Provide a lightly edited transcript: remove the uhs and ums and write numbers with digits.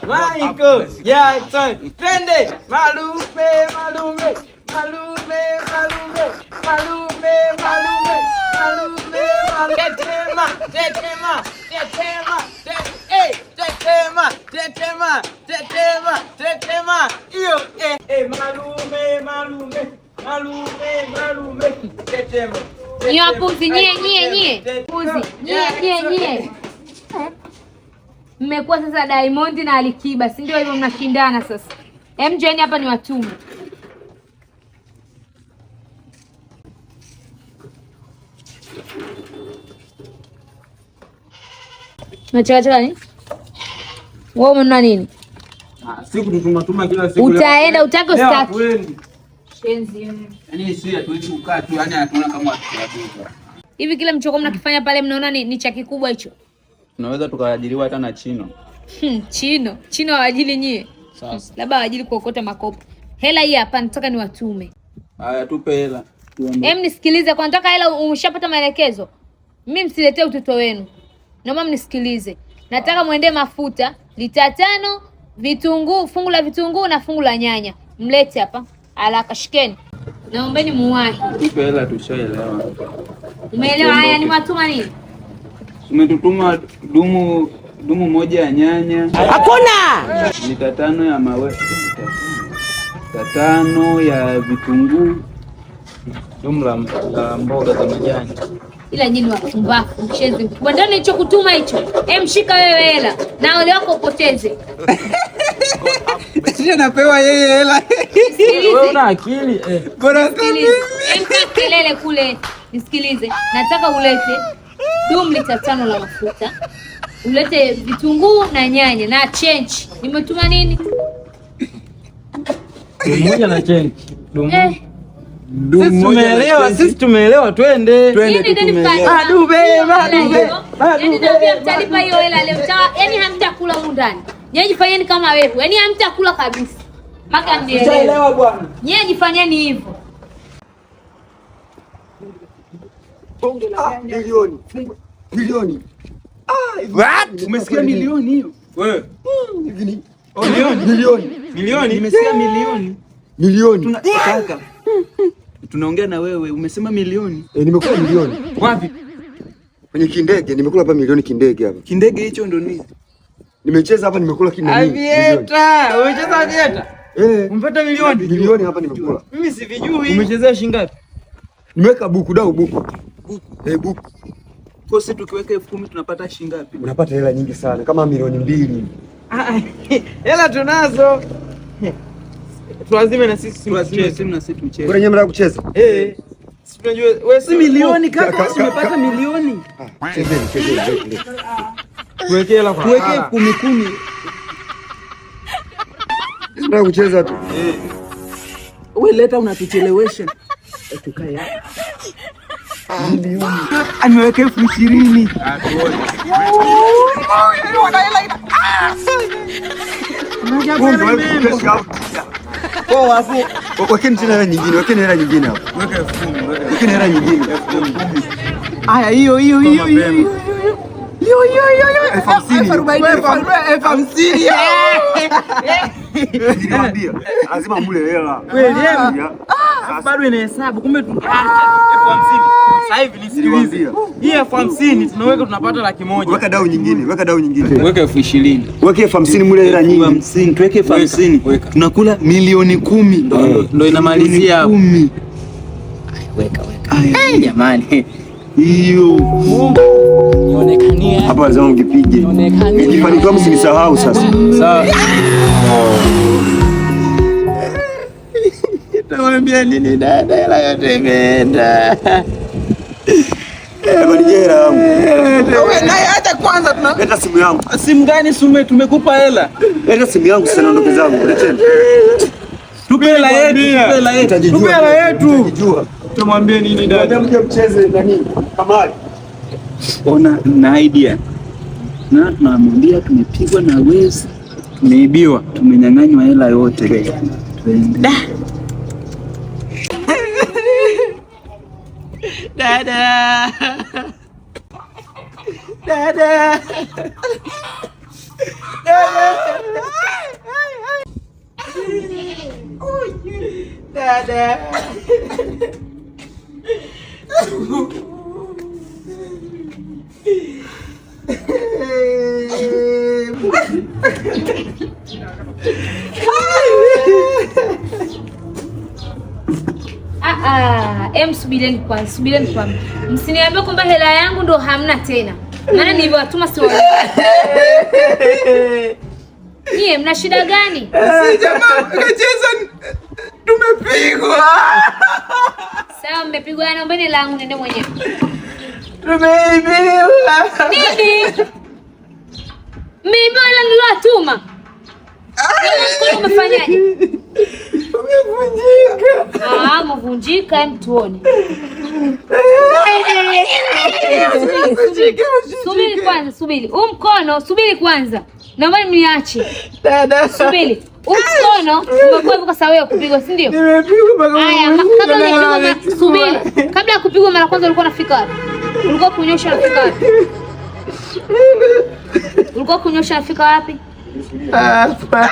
Michael Jackson. Twende malume. Tetema. Iyo malume. Tetema. Nyie puzi nyie. Puzi nyie. Mmekuwa sasa Diamond na Alikiba, si ndio? Hivyo mnashindana sasa. Mjeni hapa ni watume. Unachaka nini? Wewe umenunua nini? Siku tutuma kila siku. Utaenda utake ustaki. Shenzi. Yaani sisi hatuwezi kukaa tu, yaani hatuna kama watu. Hivi kile mchoko mnakifanya pale mnaona ni cha kikubwa hicho? Tunaweza tukaajiriwa hata na Chino. Chino waajili nyie. Sasa. Labda waajili kuokota makopo. Hela hii hapa nataka ni watume. Haya tupe hela. Nisikilize kwa nataka hela umeshapata maelekezo. Mimi msiletee utoto wenu. Naomba mnisikilize. Nataka muende mafuta lita 5, vitunguu, fungu la vitunguu na fungu la nyanya. Mlete hapa. Haraka shikeni. Naombeni muwahi. Tupe hela tushaelewa. Umeelewa? Haya ni watuma nini? Umetutuma dumu moja ya nyanya. Hakuna. Lita 5 ya mawe. Lita 5 ya vitunguu. Dumu la mboga za majani. Ila nyinyi wapumbavu, mcheze. Ndani hicho kutuma hicho. Mshika wewe hela. Na wale wako upoteze. Sisi anapewa yeye hela. Wewe una akili Bora kelele kule. Nisikilize. Nataka ulete dumu lita 5 la mafuta. Ulete vitunguu na nyanya na change. Nimetuma nini? Dumu moja na change. Sisi tumeelewa, twende. Mtalipa hiyo hela leo. Yaani hamtakula huko ndani. Nyie jifanyeni kama wewe. Yaani hamtakula kabisa. Mpaka mnielewe. Bwana. Nyie jifanyeni hivyo. Milioni. What? Umesikia milioni hiyo? Wewe. Milioni. Nimesikia milioni. Tunataka. Tunaongea na wewe, umesema milioni. Nimekula milioni. Wapi? Kwenye kindege, nimekula hapa milioni kindege hapa. Kindege hicho ndo nini? Nimecheza hapa nimekula kindege. Avieta, umecheza avieta? Umepata milioni? Milioni hapa nimekula. Mimi sivijui. Umechezea shilingi ngapi? Nimeweka buku. Buku. Kwa sisi tukiweka 10,000 tunapata shilingi ngapi? Unapata hela nyingi sana, kama milioni 2. Hela tunazo. Tuazime na sisi tucheze. Bora nyinyi kucheza? Sisi tunajua wewe si milioni kaka, umepata milioni. Chezeni. Tuweke hela kwa. Tuweke 10,000. Ndio kucheza tu. Wewe leta unatuchelewesha. Tukae hapa. Milioni. Ameweka 20,000. Wekeni hela nyingine hapo. Weka 10,000. Wekeni hela nyingine. Haya hiyo. 50,000. Nikwambia, lazima mule hela. Kweli bado inahesabu, kumbe tungeacha 50,000. Sasa hivi nisikilize. Hii 50,000 tunaweka tunapata 100,000. Weka dau nyingine. Weka 20,000. Weke 50,000 mule hela nyingi. 50, tuweke 50. Tunakula milioni 10. Ndio inamalizia hapo. 10. Weka. Jamani. Hiyo. Ionekanie. Hapa lazima ungipige. Nikifanikiwa msinisahau sasa. Sawa. Nitamwambia nini dada, hela yote imeenda. Bali hela yangu. Wewe naye hata kwanza Leta simu yangu. Simu gani sume tumekupa hela? Leta simu yangu sana ndogo zangu. Leteni. Tupe hela yetu. Utajijua. Tumwambie nini dada? Mje mcheze nani? Kamari. Ona na idea. Na tunamwambia tumepigwa na wezi. Tumeibiwa, tumenyang'anywa hela yote. Twende. Dada. Dada. Subirieni kwanza. Msiniambie kwamba hela yangu ndo hamna tena. Maana nilivyowatuma sio. Nyie mna shida gani? Si jamaa kacheza tumepigwa. Sawa mmepigwa, naombeni langu nende mwenyewe. Tumeibiwa. Nini? Mmeibiwa la nilowatuma. Umefanyaje? Umevunjika. Mvunjika mtuone. Subiri. Mkono, subiri kwanza. Naomba mniache. Dada. Subiri. Mkono umekuwa kwa sababu ya kupigwa, si ndio? Nimepigwa mpaka. Haya, kabla hujapigwa subiri. Kabla ya kupigwa mara kwanza ulikuwa unafika wapi? Ulikuwa kunyosha unafika wapi? Ulikuwa kunyosha unafika wapi? Hapa.